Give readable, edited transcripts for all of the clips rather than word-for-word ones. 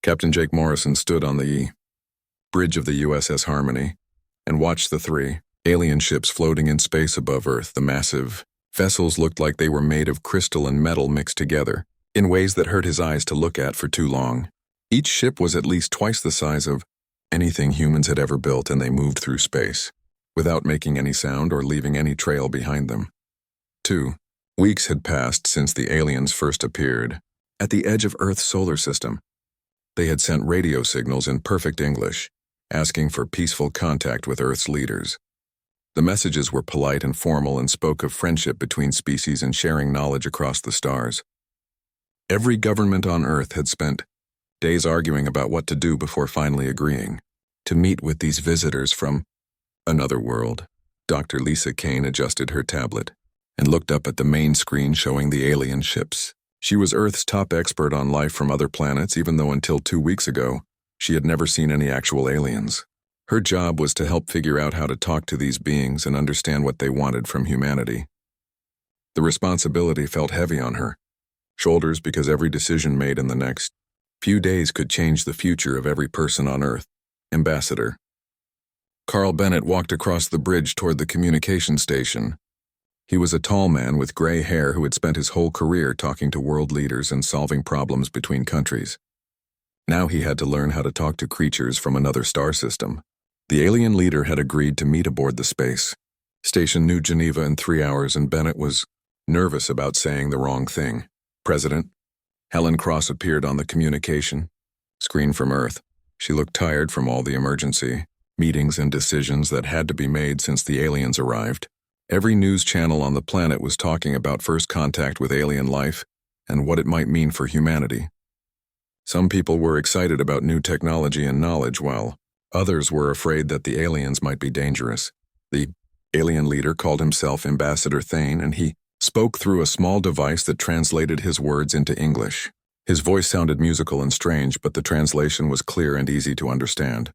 Captain Jake Morrison stood on the bridge of the USS Harmony and watched the three alien ships floating in space above Earth. The massive vessels looked like they were made of crystal and metal mixed together in ways that hurt his eyes to look at for too long. Each ship was at least twice the size of anything humans had ever built, and they moved through space without making any sound or leaving any trail behind them. 2 weeks had passed since the aliens first appeared at the edge of Earth's solar system. They had sent radio signals in perfect English, asking for peaceful contact with Earth's leaders. The messages were polite and formal and spoke of friendship between species and sharing knowledge across the stars. Every government on Earth had spent days arguing about what to do before finally agreeing to meet with these visitors from another world. Dr. Lisa Kane adjusted her tablet and looked up at the main screen showing the alien ships. She was Earth's top expert on life from other planets, even though until 2 weeks ago, she had never seen any actual aliens. Her job was to help figure out how to talk to these beings and understand what they wanted from humanity. The responsibility felt heavy on her shoulders because every decision made in the next few days could change the future of every person on Earth. Ambassador Carl Bennett walked across the bridge toward the communication station. He was a tall man with gray hair who had spent his whole career talking to world leaders and solving problems between countries. Now he had to learn how to talk to creatures from another star system. The alien leader had agreed to meet aboard the space station New Geneva in 3 hours, and Bennett was nervous about saying the wrong thing. President Helen Cross appeared on the communication screen from Earth. She looked tired from all the emergency meetings and decisions that had to be made since the aliens arrived. Every news channel on the planet was talking about first contact with alien life and what it might mean for humanity. Some people were excited about new technology and knowledge, while others were afraid that the aliens might be dangerous. The alien leader called himself Ambassador Thane, and he spoke through a small device that translated his words into English. His voice sounded musical and strange, but the translation was clear and easy to understand.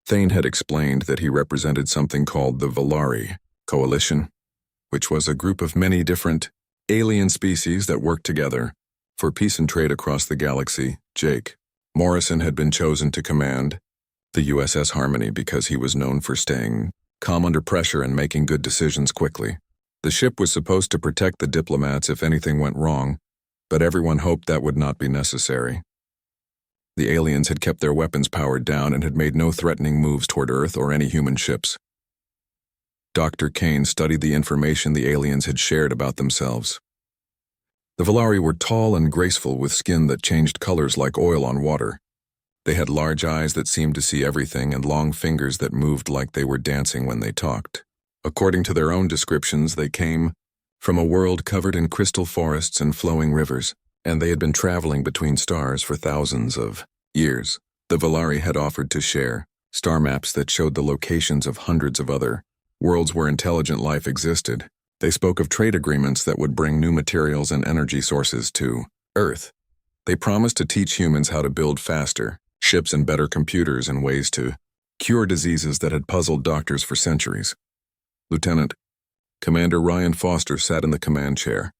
Thane had explained that he represented something called the Valari Coalition, which was a group of many different alien species that worked together for peace and trade across the galaxy. Jake Morrison had been chosen to command the USS Harmony because he was known for staying calm under pressure and making good decisions quickly. The ship was supposed to protect the diplomats if anything went wrong, but everyone hoped that would not be necessary. The aliens had kept their weapons powered down and had made no threatening moves toward Earth or any human ships. Dr. Kane studied the information the aliens had shared about themselves. The Valari were tall and graceful with skin that changed colors like oil on water. They had large eyes that seemed to see everything and long fingers that moved like they were dancing when they talked. According to their own descriptions, they came from a world covered in crystal forests and flowing rivers, and they had been traveling between stars for thousands of years. The Valari had offered to share star maps that showed the locations of hundreds of other worlds where intelligent life existed. They spoke of trade agreements that would bring new materials and energy sources to Earth. They promised to teach humans how to build faster ships and better computers and ways to cure diseases that had puzzled doctors for centuries. Lieutenant Commander Ryan Foster sat in the command chair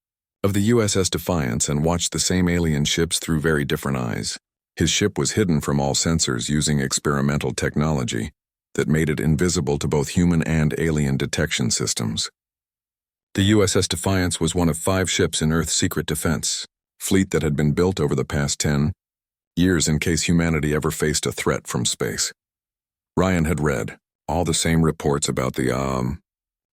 of the USS Defiance and watched the same alien ships through very different eyes. His ship was hidden from all sensors using experimental technology that made it invisible to both human and alien detection systems. The USS Defiance was one of 5 ships in Earth's secret defense fleet that had been built over the past 10 years in case humanity ever faced a threat from space. Ryan had read all the same reports about the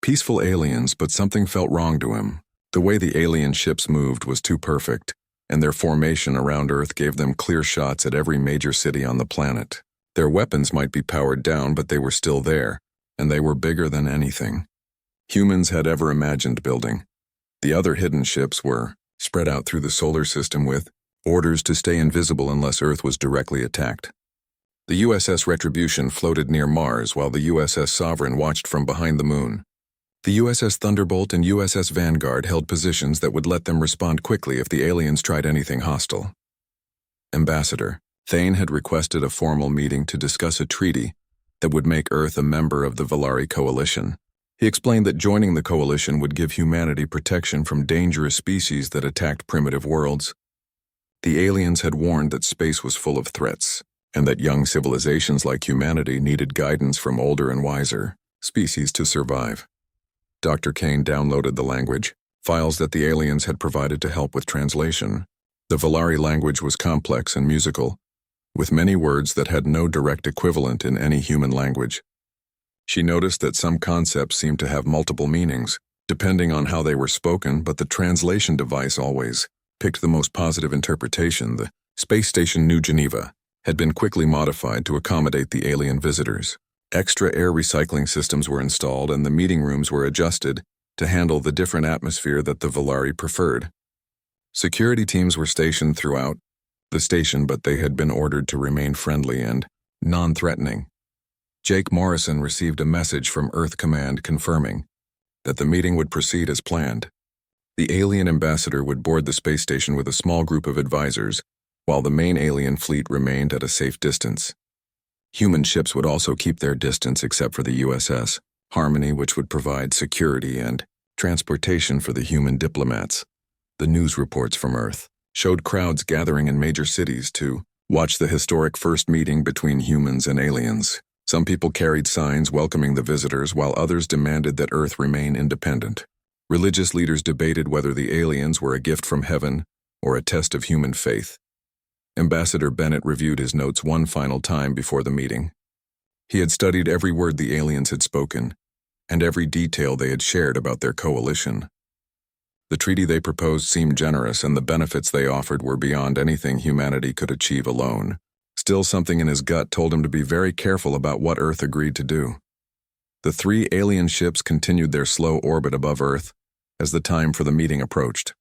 peaceful aliens, but something felt wrong to him. The way the alien ships moved was too perfect, and their formation around Earth gave them clear shots at every major city on the planet. Their weapons might be powered down, but they were still there, and they were bigger than anything humans had ever imagined building. The other hidden ships were spread out through the solar system with orders to stay invisible unless Earth was directly attacked. The USS Retribution floated near Mars while the USS Sovereign watched from behind the moon. The USS Thunderbolt and USS Vanguard held positions that would let them respond quickly if the aliens tried anything hostile. Ambassador Thane had requested a formal meeting to discuss a treaty that would make Earth a member of the Valari Coalition. He explained that joining the coalition would give humanity protection from dangerous species that attacked primitive worlds. The aliens had warned that space was full of threats, and that young civilizations like humanity needed guidance from older and wiser species to survive. Dr. Kane downloaded the language, files that the aliens had provided to help with translation. The Valari language was complex and musical, with many words that had no direct equivalent in any human language. She noticed that some concepts seemed to have multiple meanings, depending on how they were spoken, but the translation device always picked the most positive interpretation. The space station New Geneva had been quickly modified to accommodate the alien visitors. Extra air recycling systems were installed and the meeting rooms were adjusted to handle the different atmosphere that the Valari preferred. Security teams were stationed throughout the station, but they had been ordered to remain friendly and non-threatening. Jake Morrison received a message from Earth Command confirming that the meeting would proceed as planned. The alien ambassador would board the space station with a small group of advisors, while the main alien fleet remained at a safe distance. Human ships would also keep their distance except for the USS Harmony, which would provide security and transportation for the human diplomats. The news reports from Earth showed crowds gathering in major cities to watch the historic first meeting between humans and aliens. Some people carried signs welcoming the visitors, while others demanded that Earth remain independent. Religious leaders debated whether the aliens were a gift from heaven or a test of human faith. Ambassador Bennett reviewed his notes one final time before the meeting. He had studied every word the aliens had spoken, and every detail they had shared about their coalition. The treaty they proposed seemed generous, and the benefits they offered were beyond anything humanity could achieve alone. Still, something in his gut told him to be very careful about what Earth agreed to do. The 3 alien ships continued their slow orbit above Earth as the time for the meeting approached.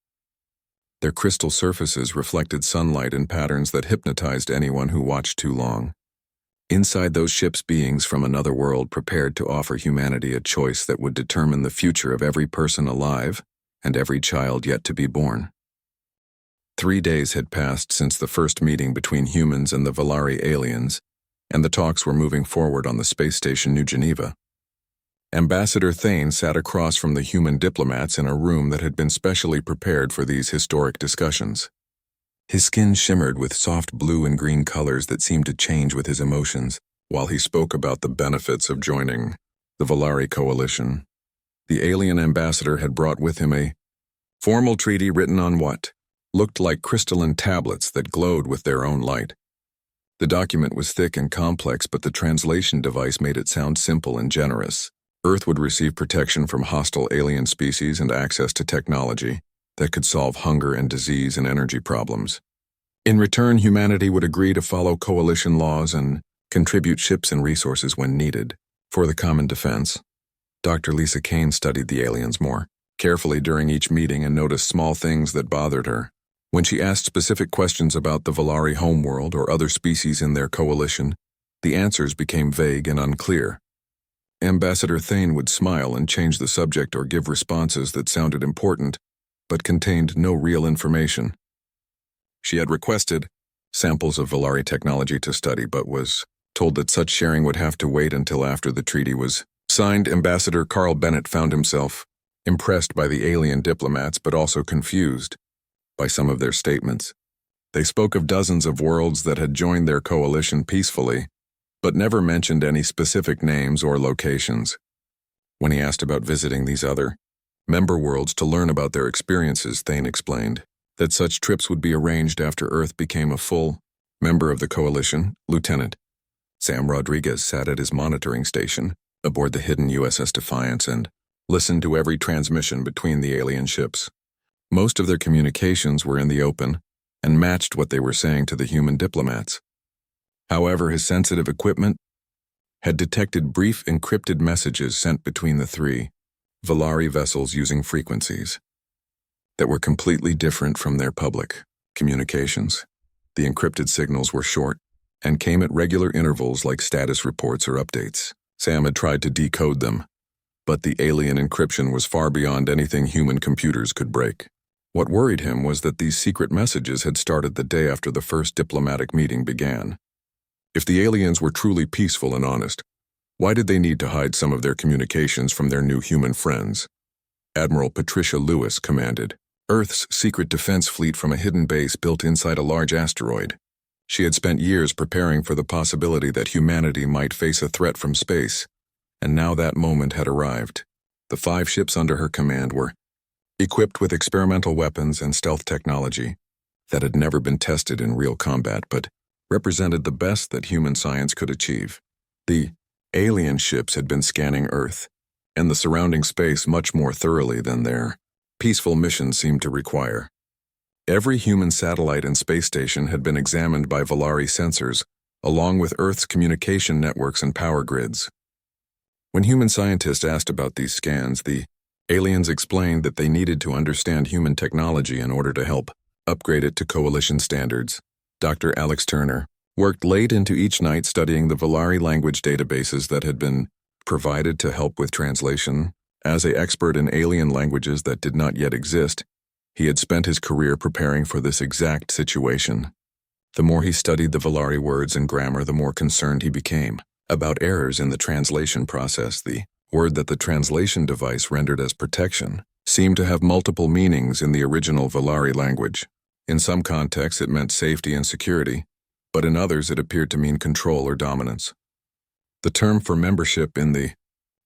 Their crystal surfaces reflected sunlight in patterns that hypnotized anyone who watched too long. Inside those ships, beings from another world prepared to offer humanity a choice that would determine the future of every person alive and every child yet to be born. 3 days had passed since the first meeting between humans and the Valari aliens, and the talks were moving forward on the space station New Geneva. Ambassador Thane sat across from the human diplomats in a room that had been specially prepared for these historic discussions. His skin shimmered with soft blue and green colors that seemed to change with his emotions while he spoke about the benefits of joining the Valari coalition. The alien ambassador had brought with him a formal treaty written on what looked like crystalline tablets that glowed with their own light. The document was thick and complex, but the translation device made it sound simple and generous. Earth would receive protection from hostile alien species and access to technology that could solve hunger and disease and energy problems. In return, humanity would agree to follow coalition laws and contribute ships and resources when needed for the common defense. Dr. Lisa Kane studied the aliens more carefully during each meeting and noticed small things that bothered her. When she asked specific questions about the Valari homeworld or other species in their coalition, the answers became vague and unclear. Ambassador Thane would smile and change the subject or give responses that sounded important, but contained no real information. She had requested samples of Valari technology to study, but was told that such sharing would have to wait until after the treaty was signed. Ambassador Carl Bennett found himself impressed by the alien diplomats, but also confused by some of their statements. They spoke of dozens of worlds that had joined their coalition peacefully, but never mentioned any specific names or locations. When he asked about visiting these other member worlds to learn about their experiences, Thane explained that such trips would be arranged after Earth became a full member of the coalition. Lieutenant Sam Rodriguez sat at his monitoring station aboard the hidden USS Defiance and listened to every transmission between the alien ships. Most of their communications were in the open and matched what they were saying to the human diplomats. However, his sensitive equipment had detected brief encrypted messages sent between the 3 Valari vessels using frequencies that were completely different from their public communications. The encrypted signals were short and came at regular intervals like status reports or updates. Sam had tried to decode them, but the alien encryption was far beyond anything human computers could break. What worried him was that these secret messages had started the day after the first diplomatic meeting began. If the aliens were truly peaceful and honest, why did they need to hide some of their communications from their new human friends? Admiral Patricia Lewis commanded Earth's secret defense fleet from a hidden base built inside a large asteroid. She had spent years preparing for the possibility that humanity might face a threat from space, and now that moment had arrived. The 5 ships under her command were equipped with experimental weapons and stealth technology that had never been tested in real combat but represented the best that human science could achieve. The alien ships had been scanning Earth and the surrounding space much more thoroughly than their peaceful mission seemed to require. Every human satellite and space station had been examined by Volari sensors, along with Earth's communication networks and power grids. When human scientists asked about these scans, the aliens explained that they needed to understand human technology in order to help upgrade it to coalition standards. Dr. Alex Turner worked late into each night studying the Volari language databases that had been provided to help with translation. As an expert in alien languages that did not yet exist, he had spent his career preparing for this exact situation. The more he studied the Volari words and grammar, the more concerned he became about errors in the translation process. The word that the translation device rendered as protection seemed to have multiple meanings in the original Volari language. In some contexts, it meant safety and security, but in others it appeared to mean control or dominance. The term for membership in the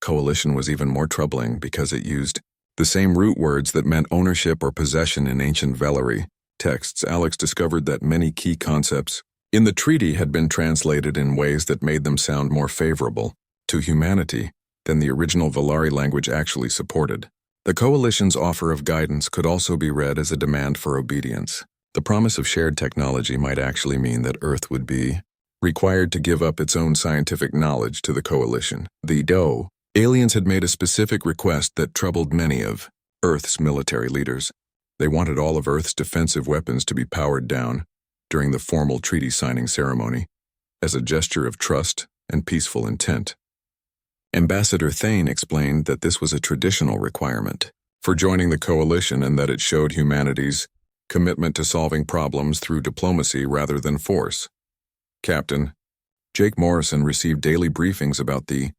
coalition was even more troubling because it used the same root words that meant ownership or possession in ancient Volari texts. Alex discovered that many key concepts in the treaty had been translated in ways that made them sound more favorable to humanity than the original Volari language actually supported. The coalition's offer of guidance could also be read as a demand for obedience. The promise of shared technology might actually mean that Earth would be required to give up its own scientific knowledge to the coalition. Though aliens had made a specific request that troubled many of Earth's military leaders. They wanted all of Earth's defensive weapons to be powered down during the formal treaty signing ceremony as a gesture of trust and peaceful intent. Ambassador Thane explained that this was a traditional requirement for joining the coalition and that it showed humanity's commitment to solving problems through diplomacy rather than force. Captain Jake Morrison received daily briefings about the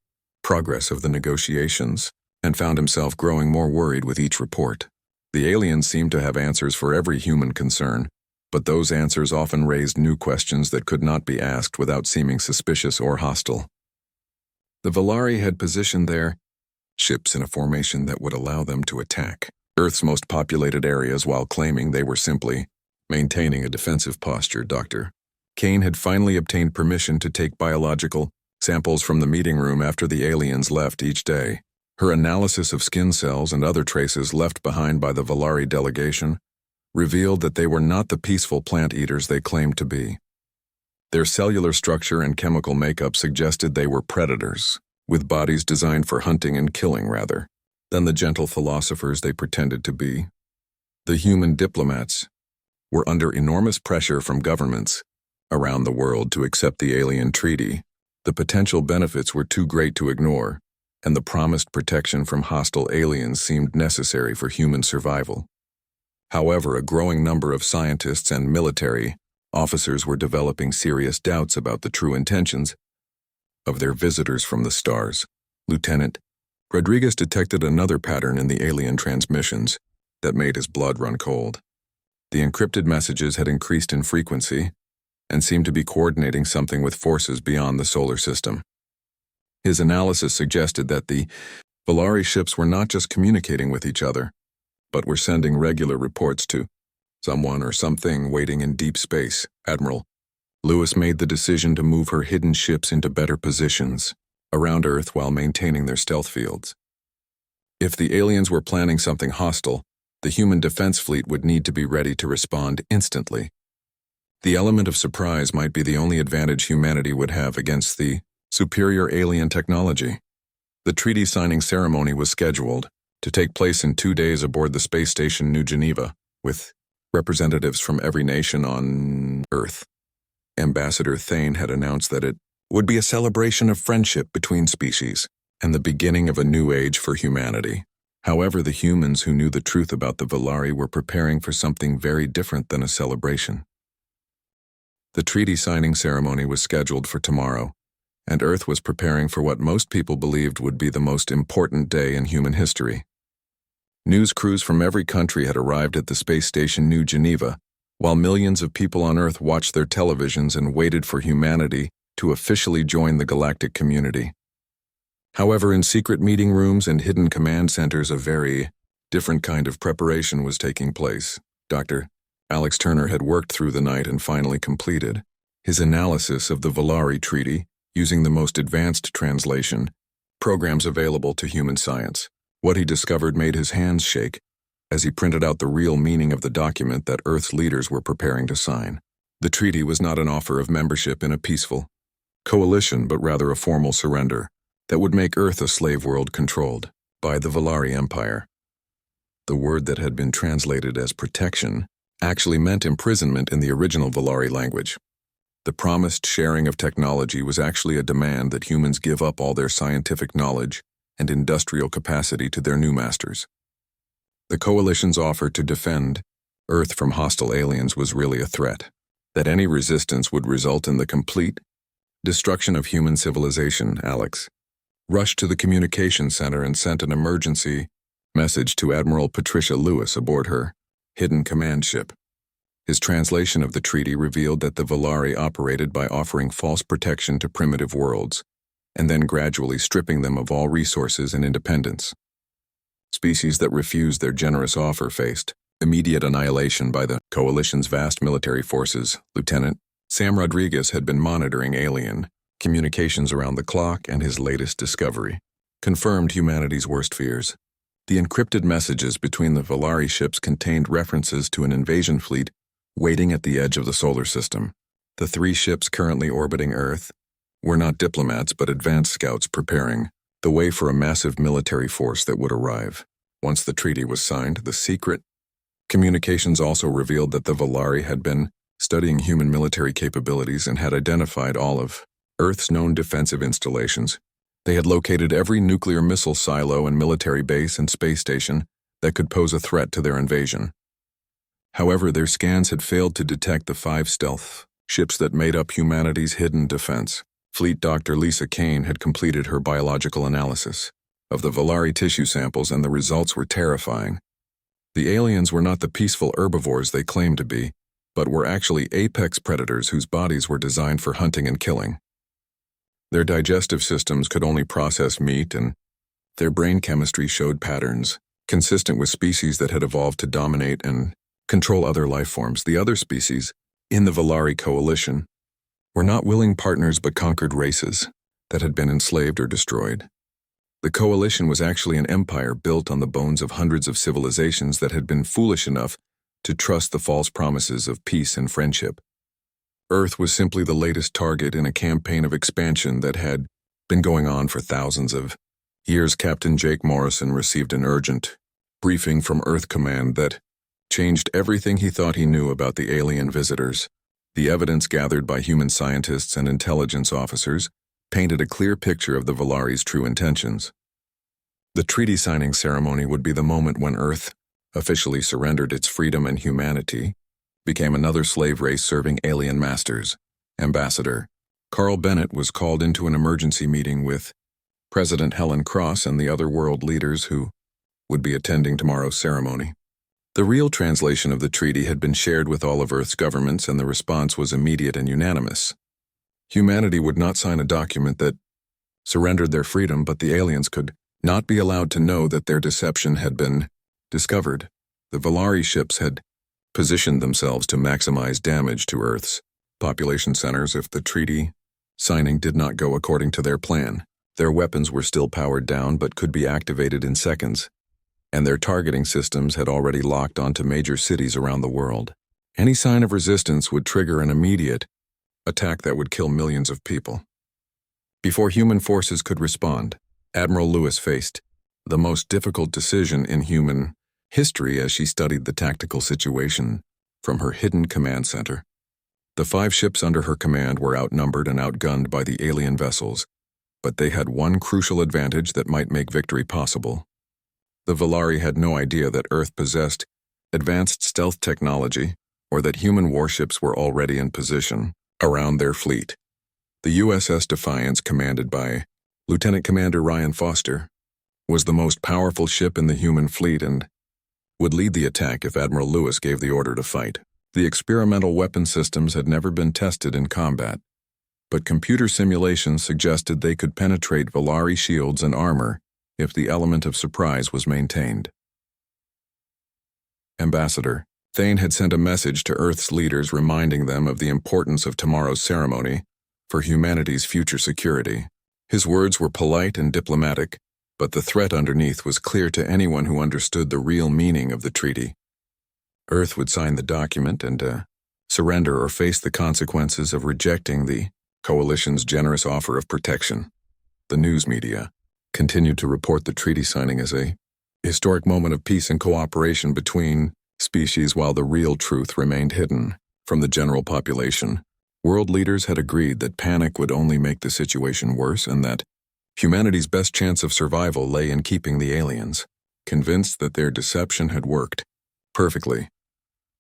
progress of the negotiations and found himself growing more worried with each report. The aliens seemed to have answers for every human concern, but those answers often raised new questions that could not be asked without seeming suspicious or hostile. The Volari had positioned their ships in a formation that would allow them to attack Earth's most populated areas while claiming they were simply maintaining a defensive posture. Dr. Kane had finally obtained permission to take biological samples from the meeting room after the aliens left each day. Her analysis of skin cells and other traces left behind by the Volari delegation revealed that they were not the peaceful plant eaters they claimed to be. Their cellular structure and chemical makeup suggested they were predators, with bodies designed for hunting and killing rather than the gentle philosophers they pretended to be. The human diplomats were under enormous pressure from governments around the world to accept the alien treaty. The potential benefits were too great to ignore, and the promised protection from hostile aliens seemed necessary for human survival. However, a growing number of scientists and military officers were developing serious doubts about the true intentions of their visitors from the stars. Lieutenant Rodriguez detected another pattern in the alien transmissions that made his blood run cold. The encrypted messages had increased in frequency and seemed to be coordinating something with forces beyond the solar system. His analysis suggested that the Volari ships were not just communicating with each other, but were sending regular reports to someone or something waiting in deep space. Admiral Lewis made the decision to move her hidden ships into better positions around Earth while maintaining their stealth fields. If the aliens were planning something hostile, the human defense fleet would need to be ready to respond instantly. The element of surprise might be the only advantage humanity would have against the superior alien technology. The treaty signing ceremony was scheduled to take place in 2 days aboard the space station New Geneva, with representatives from every nation on Earth. Ambassador Thane had announced that it would be a celebration of friendship between species and the beginning of a new age for humanity. However, the humans who knew the truth about the Volari were preparing for something very different than a celebration. The treaty signing ceremony was scheduled for tomorrow, and Earth was preparing for what most people believed would be the most important day in human history. News crews from every country had arrived at the space station New Geneva, while millions of people on Earth watched their televisions and waited for humanity to officially join the galactic community. However, in secret meeting rooms and hidden command centers, a very different kind of preparation was taking place. Dr. Alex Turner had worked through the night and finally completed his analysis of the Valari Treaty using the most advanced translation programs available to human science. What he discovered made his hands shake as he printed out the real meaning of the document that Earth's leaders were preparing to sign. The treaty was not an offer of membership in a peaceful coalition, but rather a formal surrender that would make Earth a slave world controlled by the Valari Empire. The word that had been translated as protection actually meant imprisonment in the original Valari language. The promised sharing of technology was actually a demand that humans give up all their scientific knowledge and industrial capacity to their new masters. The coalition's offer to defend Earth from hostile aliens was really a threat, that any resistance would result in the complete destruction of human civilization. Alex rushed to the communication center and sent an emergency message to Admiral Patricia Lewis aboard her hidden command ship. His translation of the treaty revealed that the Valari operated by offering false protection to primitive worlds, and then gradually stripping them of all resources and independence. Species that refused their generous offer faced immediate annihilation by the coalition's vast military forces. Lieutenant Sam Rodriguez had been monitoring alien communications around the clock, and his latest discovery confirmed humanity's worst fears. The encrypted messages between the Valari ships contained references to an invasion fleet waiting at the edge of the solar system. The 3 ships currently orbiting Earth were not diplomats but advanced scouts preparing the way for a massive military force that would arrive. Once the treaty was signed, the secret communications also revealed that the Valari had been studying human military capabilities and had identified all of Earth's known defensive installations. They had located every nuclear missile silo and military base and space station that could pose a threat to their invasion. However, their scans had failed to detect the 5 stealth ships that made up humanity's hidden defense. Fleet Dr. Lisa Kane had completed her biological analysis of the Valari tissue samples, and the results were terrifying. The aliens were not the peaceful herbivores they claimed to be, but were actually apex predators whose bodies were designed for hunting and killing. Their digestive systems could only process meat, and their brain chemistry showed patterns consistent with species that had evolved to dominate and control other life forms. The other species in the Valari coalition were not willing partners but conquered races that had been enslaved or destroyed. The coalition was actually an empire built on the bones of hundreds of civilizations that had been foolish enough to trust the false promises of peace and friendship. Earth was simply the latest target in a campaign of expansion that had been going on for thousands of years. Captain Jake Morrison received an urgent briefing from Earth Command that changed everything he thought he knew about the alien visitors. The evidence gathered by human scientists and intelligence officers painted a clear picture of the Valari's true intentions. The treaty signing ceremony would be the moment when Earth officially surrendered its freedom and humanity became another slave race serving alien masters. Ambassador Carl Bennett was called into an emergency meeting with President Helen Cross and the other world leaders who would be attending tomorrow's ceremony. The real translation of the treaty had been shared with all of Earth's governments, and the response was immediate and unanimous. Humanity would not sign a document that surrendered their freedom, but the aliens could not be allowed to know that their deception had been discovered. The Valari ships had positioned themselves to maximize damage to Earth's population centers if the treaty signing did not go according to their plan. Their weapons were still powered down but could be activated in seconds, and their targeting systems had already locked onto major cities around the world. Any sign of resistance would trigger an immediate attack that would kill millions of people. Before human forces could respond, Admiral Lewis faced the most difficult decision in human history as she studied the tactical situation from her hidden command center. The 5 ships under her command were outnumbered and outgunned by the alien vessels, but they had one crucial advantage that might make victory possible. The Valari had no idea that Earth possessed advanced stealth technology or that human warships were already in position around their fleet. The USS Defiance, commanded by Lieutenant Commander Ryan Foster, was the most powerful ship in the human fleet and would lead the attack if Admiral Lewis gave the order to fight. The experimental weapon systems had never been tested in combat, but computer simulations suggested they could penetrate Volari shields and armor if the element of surprise was maintained. Ambassador Thane had sent a message to Earth's leaders reminding them of the importance of tomorrow's ceremony for humanity's future security. His words were polite and diplomatic, but the threat underneath was clear to anyone who understood the real meaning of the treaty. Earth would sign the document and surrender or face the consequences of rejecting the Coalition's generous offer of protection. The news media continued to report the treaty signing as a historic moment of peace and cooperation between species, while the real truth remained hidden from the general population. World leaders had agreed that panic would only make the situation worse and that humanity's best chance of survival lay in keeping the aliens. Convinced that their deception had worked perfectly,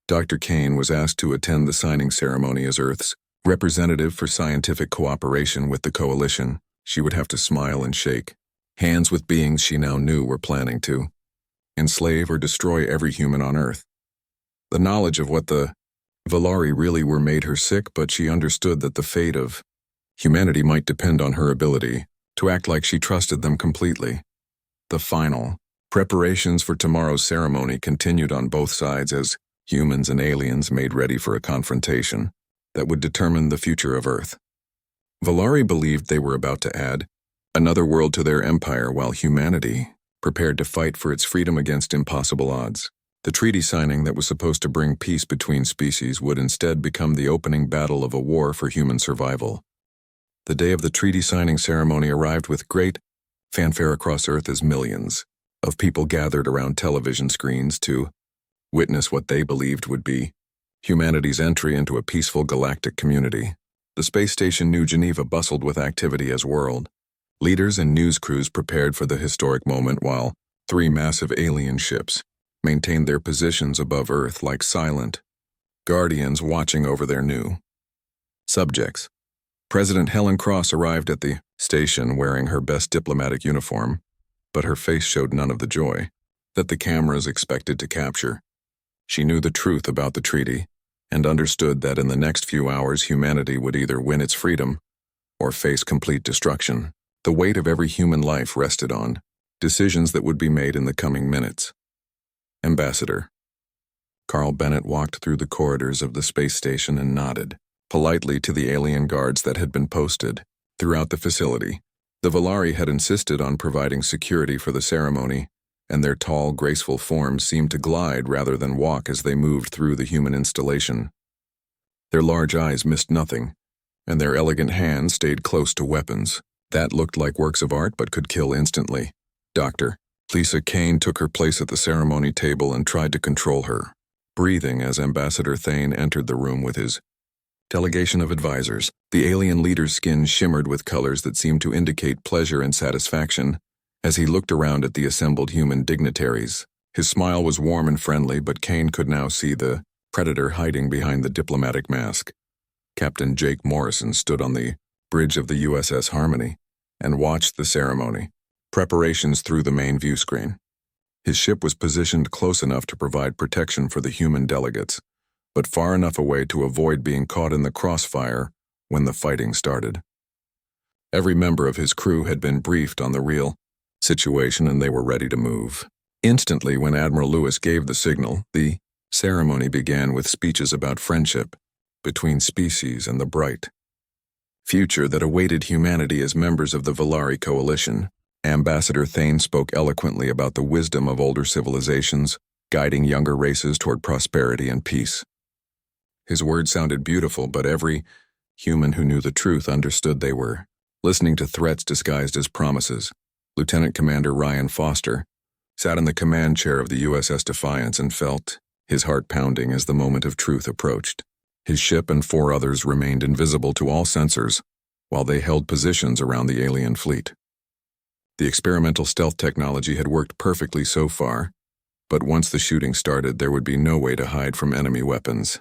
Dr. Kane was asked to attend the signing ceremony as Earth's representative for scientific cooperation with the Coalition. She would have to smile and shake hands with beings she now knew were planning to enslave or destroy every human on Earth. The knowledge of what the Volari really were made her sick, but she understood that the fate of humanity might depend on her ability to act like she trusted them completely. The final preparations for tomorrow's ceremony continued on both sides as humans and aliens made ready for a confrontation that would determine the future of Earth. Volari believed they were about to add another world to their empire, while humanity prepared to fight for its freedom against impossible odds. The treaty signing that was supposed to bring peace between species would instead become the opening battle of a war for human survival. The day of the treaty signing ceremony arrived with great fanfare across Earth as millions of people gathered around television screens to witness what they believed would be humanity's entry into a peaceful galactic community. The space station New Geneva bustled with activity as world leaders and news crews prepared for the historic moment, while 3 massive alien ships maintained their positions above Earth like silent guardians watching over their new subjects. President Helen Cross arrived at the station wearing her best diplomatic uniform, but her face showed none of the joy that the cameras expected to capture. She knew the truth about the treaty and understood that in the next few hours humanity would either win its freedom or face complete destruction. The weight of every human life rested on decisions that would be made in the coming minutes. Ambassador Carl Bennett walked through the corridors of the space station and nodded politely to the alien guards that had been posted throughout the facility. The Volari had insisted on providing security for the ceremony, and their tall, graceful forms seemed to glide rather than walk as they moved through the human installation. Their large eyes missed nothing, and their elegant hands stayed close to weapons that looked like works of art but could kill instantly. Dr. Lisa Kane took her place at the ceremony table and tried to control her breathing as Ambassador Thane entered the room with his delegation of advisors. The alien leader's skin shimmered with colors that seemed to indicate pleasure and satisfaction as he looked around at the assembled human dignitaries. His smile was warm and friendly, but Kane could now see the predator hiding behind the diplomatic mask. Captain Jake Morrison stood on the bridge of the USS Harmony and watched the ceremony preparations through the main view screen. His ship was positioned close enough to provide protection for the human delegates, but far enough away to avoid being caught in the crossfire when the fighting started. Every member of his crew had been briefed on the real situation and they were ready to move. Instantly, when Admiral Lewis gave the signal, the ceremony began with speeches about friendship between species and the bright future that awaited humanity as members of the Volari Coalition. Ambassador Thane spoke eloquently about the wisdom of older civilizations, guiding younger races toward prosperity and peace. His words sounded beautiful, but every human who knew the truth understood they were listening to threats disguised as promises. Lieutenant Commander Ryan Foster sat in the command chair of the USS Defiance and felt his heart pounding as the moment of truth approached. His ship and 4 others remained invisible to all sensors while they held positions around the alien fleet. The experimental stealth technology had worked perfectly so far, but once the shooting started, there would be no way to hide from enemy weapons.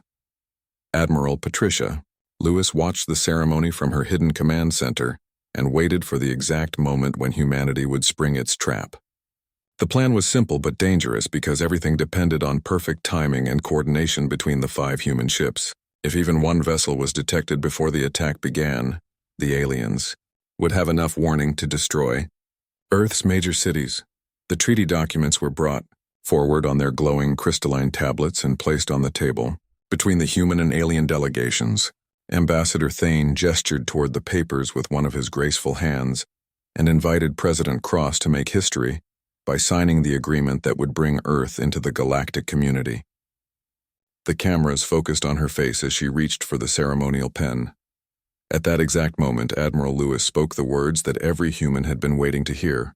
Admiral Patricia Lewis watched the ceremony from her hidden command center and waited for the exact moment when humanity would spring its trap. The plan was simple but dangerous because everything depended on perfect timing and coordination between the 5 human ships. If even one vessel was detected before the attack began, the aliens would have enough warning to destroy Earth's major cities. The treaty documents were brought forward on their glowing crystalline tablets and placed on the table. Between the human and alien delegations, Ambassador Thane gestured toward the papers with one of his graceful hands and invited President Cross to make history by signing the agreement that would bring Earth into the galactic community. The cameras focused on her face as she reached for the ceremonial pen. At that exact moment, Admiral Lewis spoke the words that every human had been waiting to hear.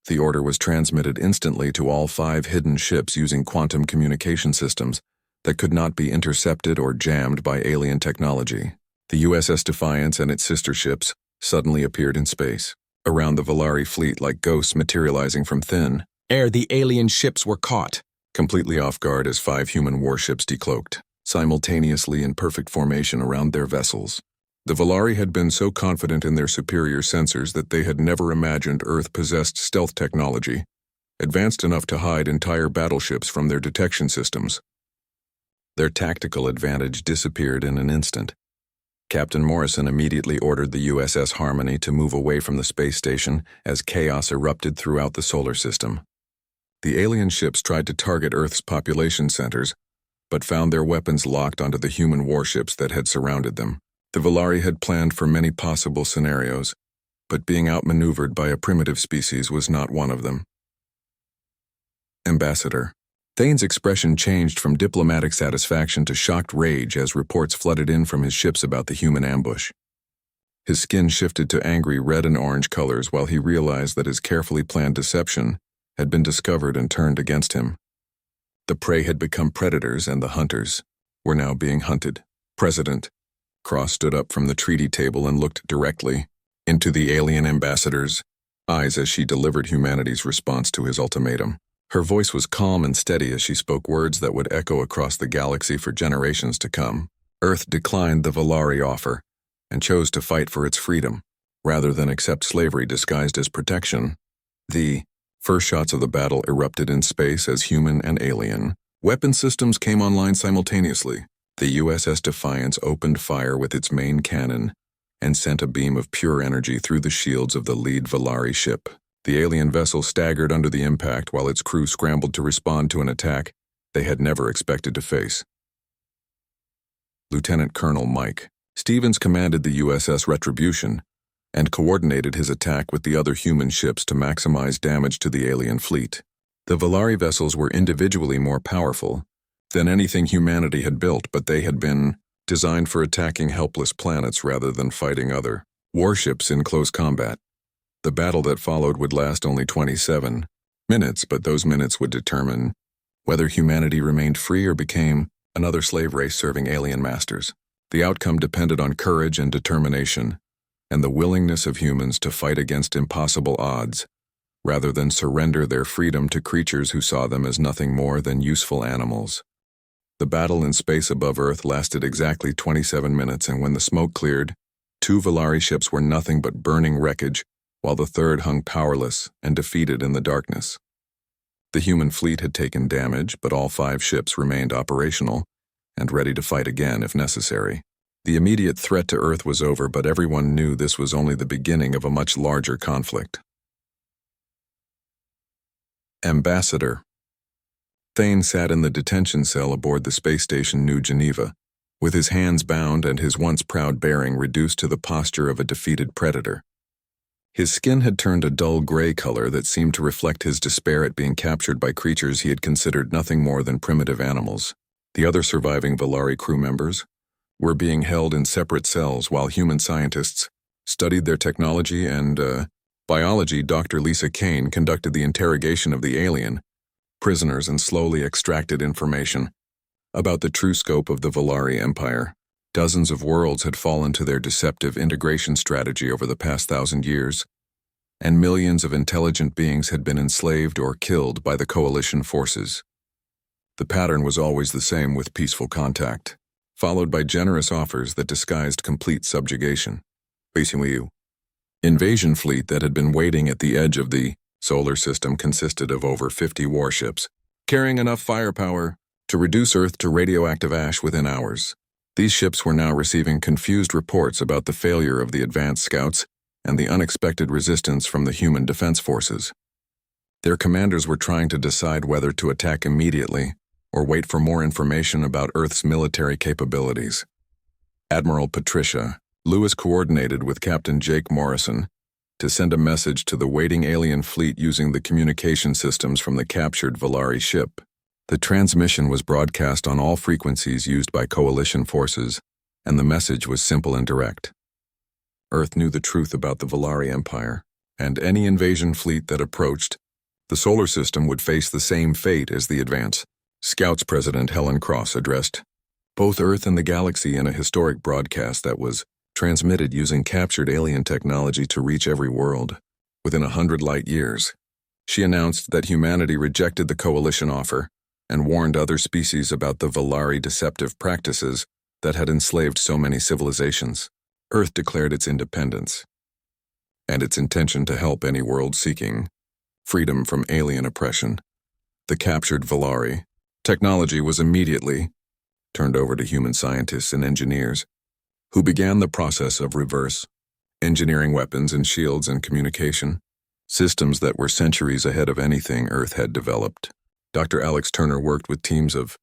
The order was transmitted instantly to all 5 hidden ships using quantum communication systems that could not be intercepted or jammed by alien technology. The USS Defiance and its sister ships suddenly appeared in space, around the Valari fleet like ghosts materializing from thin air. The alien ships were caught, completely off guard as 5 human warships decloaked, simultaneously in perfect formation around their vessels. The Valari had been so confident in their superior sensors that they had never imagined Earth possessed stealth technology, advanced enough to hide entire battleships from their detection systems. Their tactical advantage disappeared in an instant. Captain Morrison immediately ordered the USS Harmony to move away from the space station as chaos erupted throughout the solar system. The alien ships tried to target Earth's population centers, but found their weapons locked onto the human warships that had surrounded them. The Valari had planned for many possible scenarios, but being outmaneuvered by a primitive species was not one of them. Ambassador Thane's expression changed from diplomatic satisfaction to shocked rage as reports flooded in from his ships about the human ambush. His skin shifted to angry red and orange colors while he realized that his carefully planned deception had been discovered and turned against him. The prey had become predators and the hunters were now being hunted. President Cross stood up from the treaty table and looked directly into the alien ambassador's eyes as she delivered humanity's response to his ultimatum. Her voice was calm and steady as she spoke words that would echo across the galaxy for generations to come. Earth declined the Valari offer and chose to fight for its freedom, rather than accept slavery disguised as protection. The first shots of the battle erupted in space as human and alien weapon systems came online simultaneously. The USS Defiance opened fire with its main cannon and sent a beam of pure energy through the shields of the lead Valari ship. The alien vessel staggered under the impact while its crew scrambled to respond to an attack they had never expected to face. Lieutenant Colonel Mike Stevens commanded the USS Retribution and coordinated his attack with the other human ships to maximize damage to the alien fleet. The Valari vessels were individually more powerful than anything humanity had built, but they had been designed for attacking helpless planets rather than fighting other warships in close combat. The battle that followed would last only 27 minutes, but those minutes would determine whether humanity remained free or became another slave race serving alien masters. The outcome depended on courage and determination, and the willingness of humans to fight against impossible odds, rather than surrender their freedom to creatures who saw them as nothing more than useful animals. The battle in space above Earth lasted exactly 27 minutes, and when the smoke cleared, 2 Valari ships were nothing but burning wreckage, while the third hung powerless and defeated in the darkness. The human fleet had taken damage, but all 5 ships remained operational and ready to fight again if necessary. The immediate threat to Earth was over, but everyone knew this was only the beginning of a much larger conflict. Ambassador Thane sat in the detention cell aboard the space station New Geneva, with his hands bound and his once proud bearing reduced to the posture of a defeated predator. His skin had turned a dull gray color that seemed to reflect his despair at being captured by creatures he had considered nothing more than primitive animals. The other surviving Valari crew members were being held in separate cells while human scientists studied their technology and biology. Dr. Lisa Kane conducted the interrogation of the alien prisoners and slowly extracted information about the true scope of the Valari Empire. Dozens of worlds had fallen to their deceptive integration strategy over the past 1,000 years, and millions of intelligent beings had been enslaved or killed by the coalition forces. The pattern was always the same, with peaceful contact, followed by generous offers that disguised complete subjugation. Facing invasion fleet that had been waiting at the edge of the solar system consisted of over 50 warships, carrying enough firepower to reduce Earth to radioactive ash within hours. These ships were now receiving confused reports about the failure of the advanced scouts and the unexpected resistance from the human defense forces. Their commanders were trying to decide whether to attack immediately or wait for more information about Earth's military capabilities. Admiral Patricia Lewis coordinated with Captain Jake Morrison to send a message to the waiting alien fleet using the communication systems from the captured Volari ship. The transmission was broadcast on all frequencies used by coalition forces, and the message was simple and direct. Earth knew the truth about the Volari Empire, and any invasion fleet that approached the solar system would face the same fate as the advance. Scouts President Helen Cross addressed both Earth and the galaxy in a historic broadcast that was transmitted using captured alien technology to reach every world within 100 light years. She announced that humanity rejected the coalition offer and warned other species about the Volari deceptive practices that had enslaved so many civilizations. Earth declared its independence and its intention to help any world seeking freedom from alien oppression. The captured Volari technology was immediately turned over to human scientists and engineers, who began the process of reverse engineering weapons and shields and communication systems that were centuries ahead of anything Earth had developed. Dr. Alex Turner worked with teams of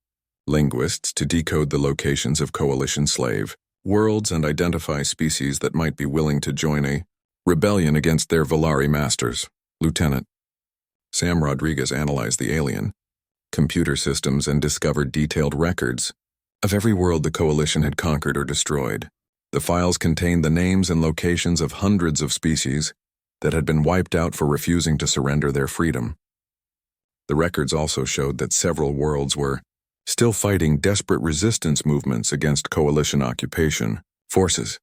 linguists to decode the locations of coalition slave worlds and identify species that might be willing to join a rebellion against their Volari masters. Lieutenant Sam Rodriguez analyzed the alien computer systems and discovered detailed records of every world the coalition had conquered or destroyed. The files contained the names and locations of hundreds of species that had been wiped out for refusing to surrender their freedom. The records also showed that several worlds were still fighting desperate resistance movements against coalition occupation forces.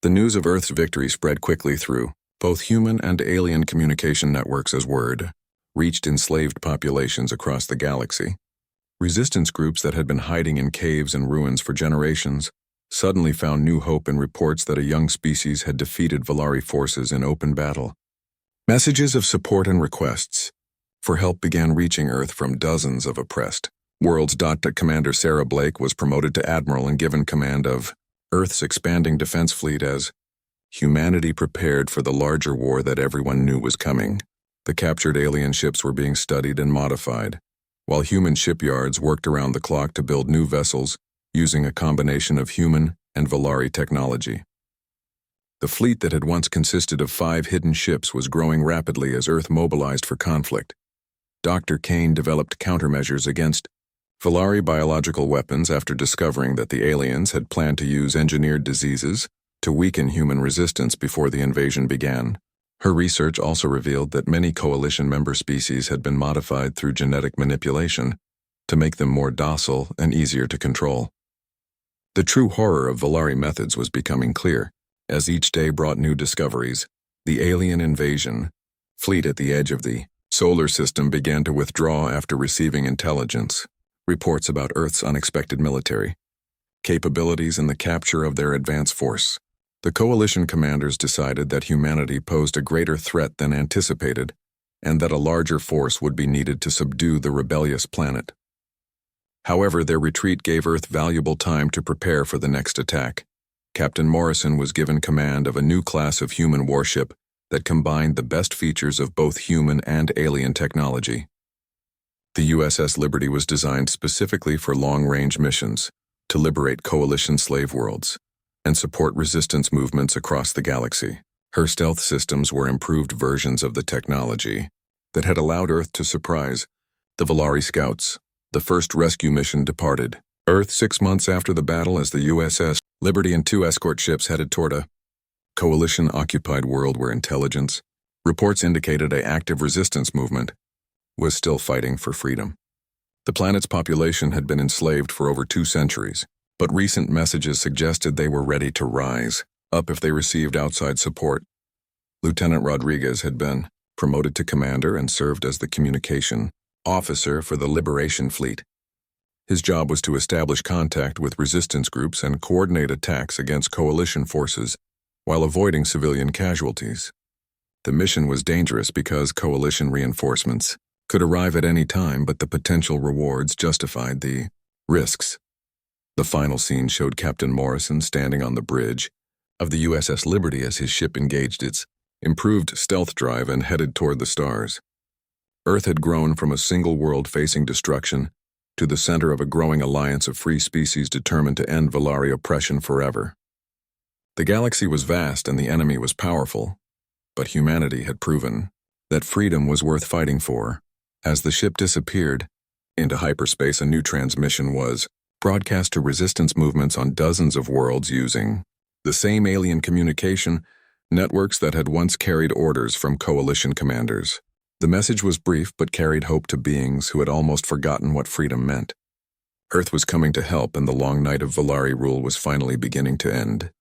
The news of Earth's victory spread quickly through both human and alien communication networks as word reached enslaved populations across the galaxy. Resistance groups that had been hiding in caves and ruins for generations suddenly found new hope in reports that a young species had defeated Volari forces in open battle. Messages of support and requests for help began reaching Earth from dozens of oppressed worlds. Commander Sarah Blake was promoted to admiral and given command of Earth's expanding defense fleet as humanity prepared for the larger war that everyone knew was coming. The captured alien ships were being studied and modified, while human shipyards worked around the clock to build new vessels using a combination of human and Volari technology. The fleet that had once consisted of 5 hidden ships was growing rapidly as Earth mobilized for conflict. Dr. Kane developed countermeasures against Volari biological weapons after discovering that the aliens had planned to use engineered diseases to weaken human resistance before the invasion began. Her research also revealed that many coalition member species had been modified through genetic manipulation to make them more docile and easier to control. The true horror of Volari methods was becoming clear as each day brought new discoveries. The alien invasion fleet at the edge of the solar system began to withdraw after receiving intelligence reports about Earth's unexpected military capabilities and the capture of their advance force. The coalition commanders decided that humanity posed a greater threat than anticipated and that a larger force would be needed to subdue the rebellious planet. However, their retreat gave Earth valuable time to prepare for the next attack. Captain Morrison was given command of a new class of human warship that combined the best features of both human and alien technology. The USS Liberty was designed specifically for long-range missions to liberate coalition slave worlds and support resistance movements across the galaxy. Her stealth systems were improved versions of the technology that had allowed Earth to surprise the Volari scouts. The first rescue mission departed Earth 6 months after the battle as the USS Liberty and 2 escort ships headed toward a coalition-occupied world where intelligence reports indicated an active resistance movement was still fighting for freedom. The planet's population had been enslaved for over 2 centuries, but recent messages suggested they were ready to rise up if they received outside support. Lieutenant Rodriguez had been promoted to commander and served as the communication officer for the Liberation Fleet. His job was to establish contact with resistance groups and coordinate attacks against coalition forces while avoiding civilian casualties. The mission was dangerous because coalition reinforcements could arrive at any time, but the potential rewards justified the risks. The final scene showed Captain Morrison standing on the bridge of the USS Liberty as his ship engaged its improved stealth drive and headed toward the stars. Earth had grown from a single world facing destruction to the center of a growing alliance of free species determined to end Valari oppression forever. The galaxy was vast and the enemy was powerful, but humanity had proven that freedom was worth fighting for. As the ship disappeared into hyperspace, a new transmission was broadcast to resistance movements on dozens of worlds using the same alien communication networks that had once carried orders from coalition commanders. The message was brief but carried hope to beings who had almost forgotten what freedom meant. Earth was coming to help, and the long night of Valari rule was finally beginning to end.